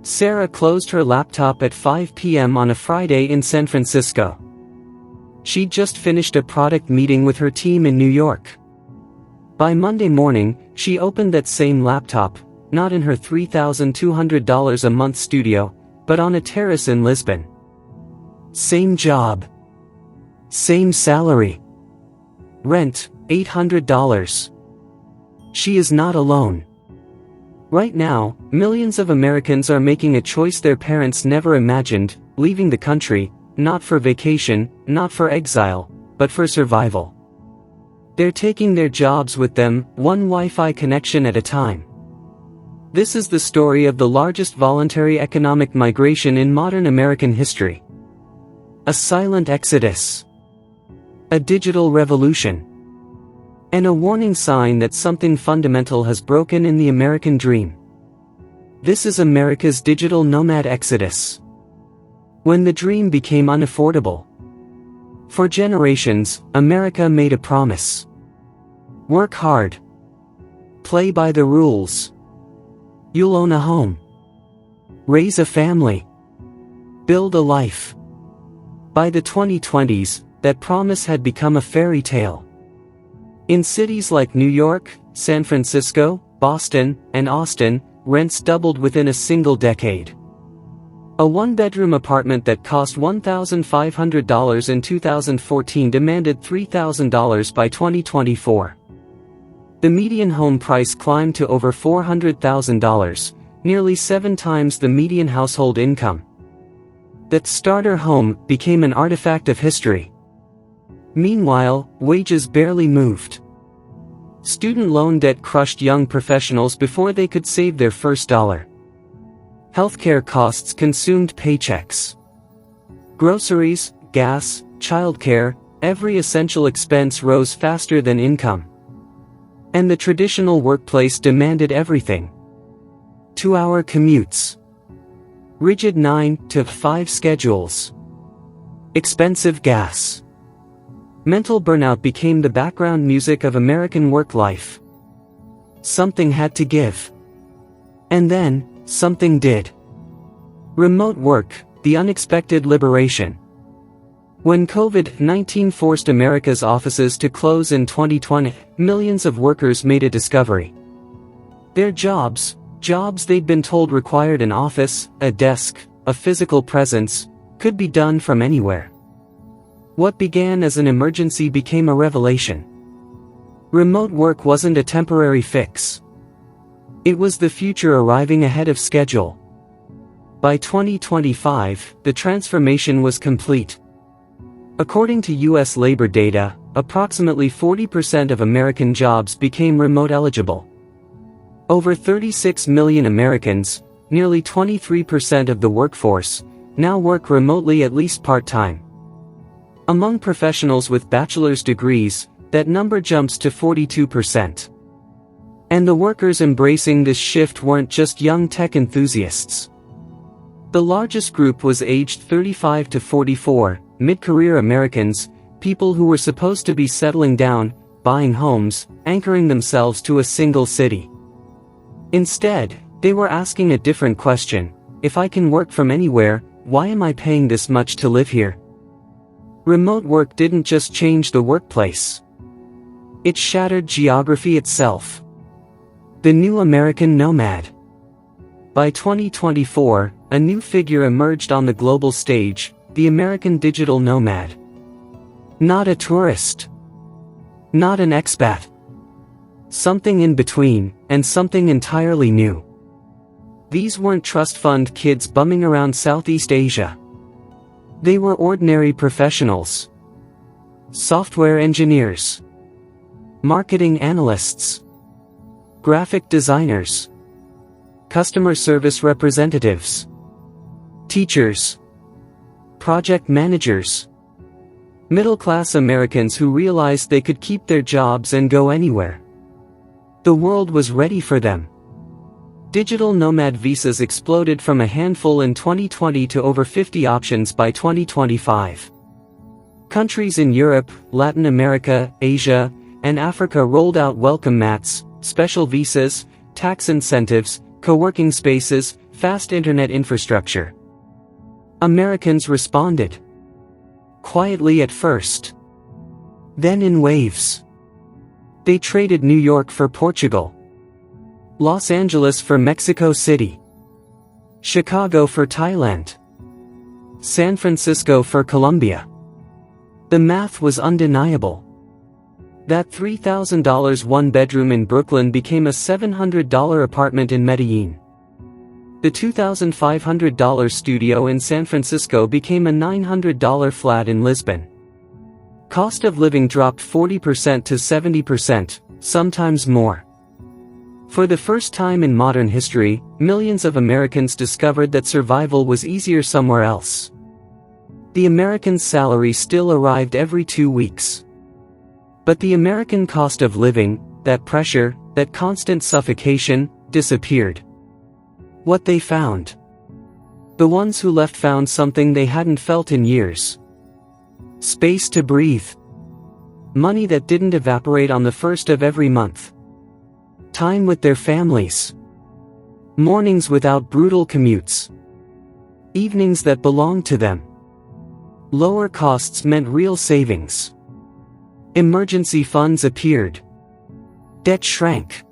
Sarah closed her laptop at 5 p.m. on a Friday in San Francisco. She'd just finished a product meeting with her team in New York. By Monday morning, she opened that same laptop, not in her $3,200 a month studio, but on a terrace in Lisbon. Same job. Same salary. Rent, $800. She is not alone. Right now, millions of Americans are making a choice their parents never imagined, leaving the country, not for vacation, not for exile, but for survival. They're taking their jobs with them, one Wi-Fi connection at a time. This is the story of the largest voluntary economic migration in modern American history. A silent exodus. A digital revolution. And a warning sign that something fundamental has broken in the American dream. This is America's digital nomad exodus. When the dream became unaffordable. For generations, America made a promise. Work hard. Play by the rules. You'll own a home. Raise a family. Build a life. By the 2020s, that promise had become a fairy tale. In cities like New York, San Francisco, Boston, and Austin, rents doubled within a single decade. A one-bedroom apartment that cost $1,500 in 2014 demanded $3,000 by 2024. The median home price climbed to over $400,000, nearly 7 times the median household income. That starter home became an artifact of history. Meanwhile, wages barely moved. Student loan debt crushed young professionals before they could save their first dollar. Healthcare costs consumed paychecks. Groceries, gas, childcare, every essential expense rose faster than income. And the traditional workplace demanded everything. 2-hour commutes. Rigid 9 to 5 schedules. Expensive gas. Mental burnout became the background music of American work life. Something had to give. And then, something did. Remote work, the unexpected liberation. When COVID-19 forced America's offices to close in 2020, millions of workers made a discovery. Their jobs they'd been told required an office, a desk, a physical presence, could be done from anywhere. What began as an emergency became a revelation. Remote work wasn't a temporary fix. It was the future arriving ahead of schedule. By 2025, the transformation was complete. According to U.S. labor data, approximately 40% of American jobs became remote eligible. Over 36 million Americans, nearly 23% of the workforce, now work remotely at least part-time. Among professionals with bachelor's degrees, that number jumps to 42%. And the workers embracing this shift weren't just young tech enthusiasts. The largest group was aged 35 to 44, mid-career Americans, people who were supposed to be settling down, buying homes, anchoring themselves to a single city. Instead, they were asking a different question: if I can work from anywhere, why am I paying this much to live here? Remote work didn't just change the workplace. It shattered geography itself. The new American nomad. By 2024, a new figure emerged on the global stage, the American digital nomad. Not a tourist. Not an expat. Something in between, and something entirely new. These weren't trust fund kids bumming around Southeast Asia. They were ordinary professionals. Software engineers. Marketing analysts. Graphic designers. Customer service representatives. Teachers. Project managers. Middle-class Americans who realized they could keep their jobs and go anywhere. The world was ready for them. Digital nomad visas exploded from a handful in 2020 to over 50 options by 2025. Countries in Europe, Latin America, Asia, and Africa rolled out welcome mats, special visas, tax incentives, co-working spaces, fast internet infrastructure. Americans responded. Quietly at first. Then in waves. They traded New York for Portugal. Los Angeles for Mexico City. Chicago for Thailand. San Francisco for Colombia. The math was undeniable. That $3,000 one-bedroom in Brooklyn became a $700 apartment in Medellin. The $2,500 studio in San Francisco became a $900 flat in Lisbon. Cost of living dropped 40% to 70%, sometimes more. For the first time in modern history, millions of Americans discovered that survival was easier somewhere else. The American's salary still arrived every 2 weeks. But the American cost of living, that pressure, that constant suffocation, disappeared. What they found. The ones who left found something they hadn't felt in years. Space to breathe. Money that didn't evaporate on the first of every month. Time with their families. Mornings without brutal commutes. Evenings that belonged to them. Lower costs meant real savings. Emergency funds appeared. Debt shrank.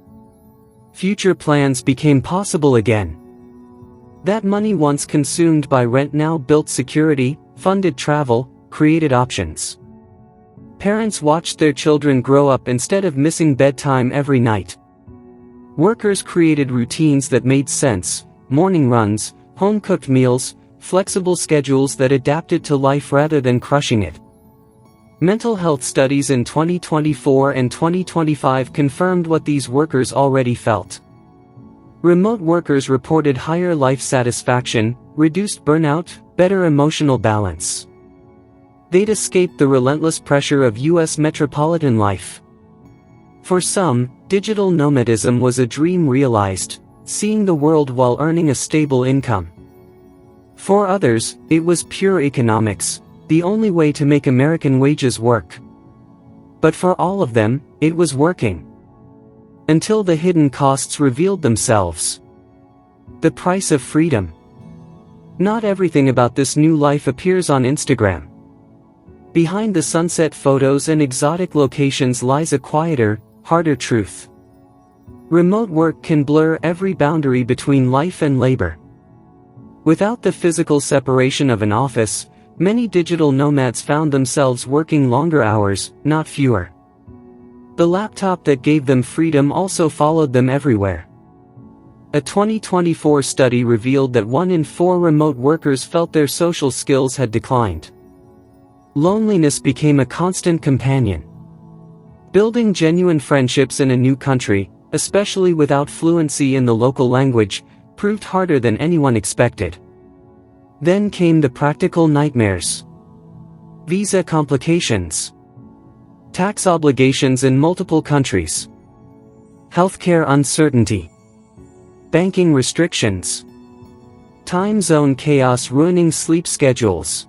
Future plans became possible again. That money once consumed by rent now built security, funded travel, created options. Parents watched their children grow up instead of missing bedtime every night. Workers created routines that made sense, morning runs, home-cooked meals, flexible schedules that adapted to life rather than crushing it. Mental health studies in 2024 and 2025 confirmed what these workers already felt. Remote workers reported higher life satisfaction, reduced burnout, better emotional balance. They'd escaped the relentless pressure of U.S. metropolitan life. For some, digital nomadism was a dream realized, seeing the world while earning a stable income. For others, it was pure economics, the only way to make American wages work. But for all of them, it was working. Until the hidden costs revealed themselves. The price of freedom. Not everything about this new life appears on Instagram. Behind the sunset photos and exotic locations lies a quieter, harder truth. Remote work can blur every boundary between life and labor. Without the physical separation of an office, many digital nomads found themselves working longer hours, not fewer. The laptop that gave them freedom also followed them everywhere. A 2024 study revealed that 1 in 4 remote workers felt their social skills had declined. Loneliness became a constant companion. Building genuine friendships in a new country, especially without fluency in the local language, proved harder than anyone expected. Then came the practical nightmares. Visa complications. Tax obligations in multiple countries. Healthcare uncertainty. Banking restrictions. Time zone chaos ruining sleep schedules.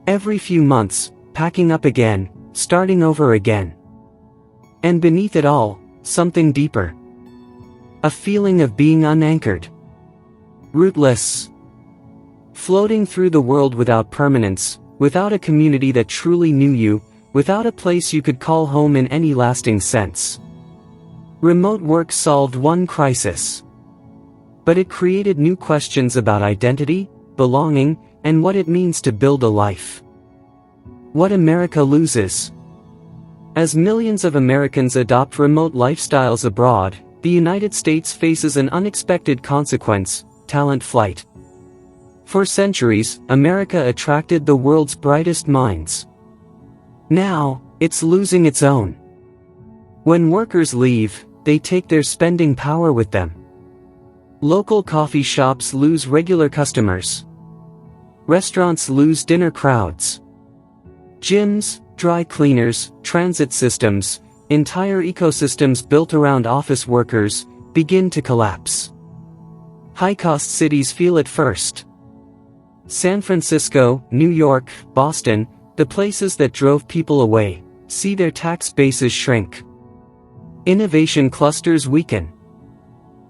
Every few months, packing up again, starting over again. And beneath it all, something deeper. A feeling of being unanchored. Rootless. Floating through the world without permanence, without a community that truly knew you, without a place you could call home in any lasting sense. Remote work solved one crisis. But it created new questions about identity, belonging, and what it means to build a life. What America loses. As millions of Americans adopt remote lifestyles abroad, the United States faces an unexpected consequence: talent flight. For centuries, America attracted the world's brightest minds. Now, it's losing its own. When workers leave, they take their spending power with them. Local coffee shops lose regular customers. Restaurants lose dinner crowds. Gyms, dry cleaners, transit systems, entire ecosystems built around office workers, begin to collapse. High-cost cities feel it first. San Francisco, New York, Boston, the places that drove people away, see their tax bases shrink. Innovation clusters weaken.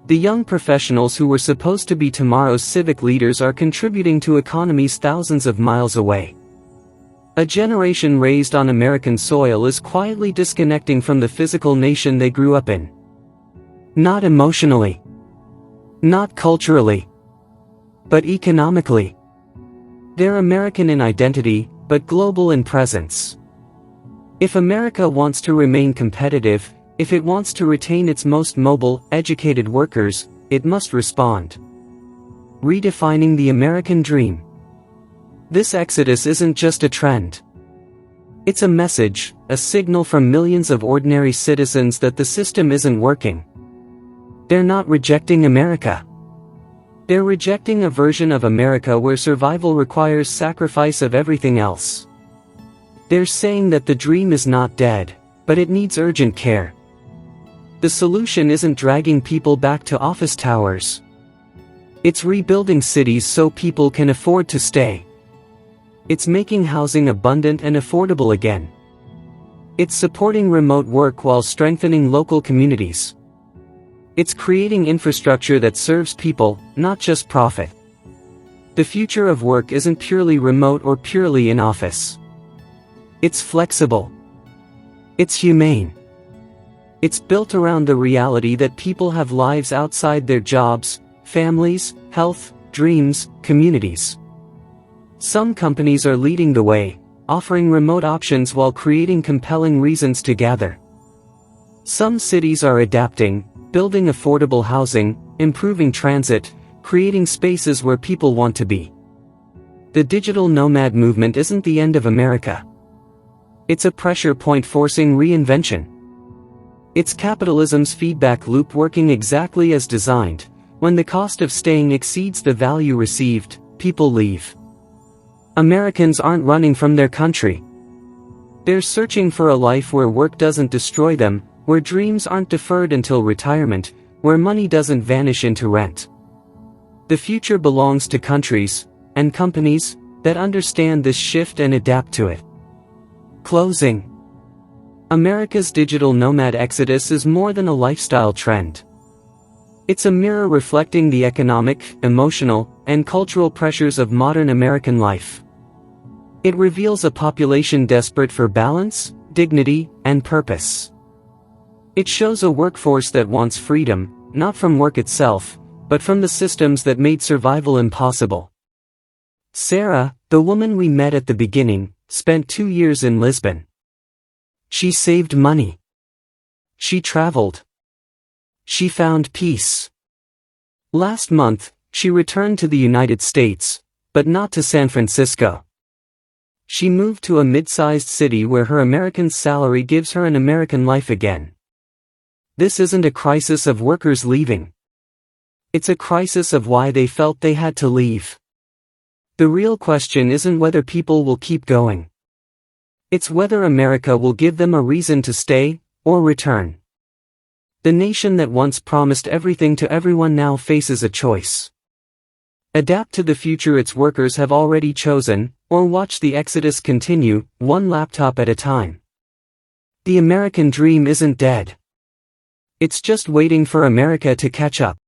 The young professionals who were supposed to be tomorrow's civic leaders are contributing to economies thousands of miles away. A generation raised on American soil is quietly disconnecting from the physical nation they grew up in. Not emotionally. Not culturally. But economically. They're American in identity, but global in presence. If America wants to remain competitive, if it wants to retain its most mobile, educated workers, it must respond. Redefining the American dream. This exodus isn't just a trend. It's a message, a signal from millions of ordinary citizens that the system isn't working. They're not rejecting America. They're rejecting a version of America where survival requires sacrifice of everything else. They're saying that the dream is not dead, but it needs urgent care. The solution isn't dragging people back to office towers. It's rebuilding cities so people can afford to stay. It's making housing abundant and affordable again. It's supporting remote work while strengthening local communities. It's creating infrastructure that serves people, not just profit. The future of work isn't purely remote or purely in office. It's flexible. It's humane. It's built around the reality that people have lives outside their jobs, families, health, dreams, communities. Some companies are leading the way, offering remote options while creating compelling reasons to gather. Some cities are adapting, building affordable housing, improving transit, creating spaces where people want to be. The digital nomad movement isn't the end of America. It's a pressure point forcing reinvention. It's capitalism's feedback loop working exactly as designed. When the cost of staying exceeds the value received, people leave. Americans aren't running from their country. They're searching for a life where work doesn't destroy them, where dreams aren't deferred until retirement, where money doesn't vanish into rent. The future belongs to countries, and companies, that understand this shift and adapt to it. Closing. America's digital nomad exodus is more than a lifestyle trend. It's a mirror reflecting the economic, emotional, and cultural pressures of modern American life. It reveals a population desperate for balance, dignity, and purpose. It shows a workforce that wants freedom, not from work itself, but from the systems that made survival impossible. Sarah, the woman we met at the beginning, spent 2 years in Lisbon. She saved money. She traveled. She found peace. Last month, she returned to the United States, but not to San Francisco. She moved to a mid-sized city where her American salary gives her an American life again. This isn't a crisis of workers leaving. It's a crisis of why they felt they had to leave. The real question isn't whether people will keep going. It's whether America will give them a reason to stay, or return. The nation that once promised everything to everyone now faces a choice. Adapt to the future its workers have already chosen, or watch the exodus continue, one laptop at a time. The American dream isn't dead. It's just waiting for America to catch up.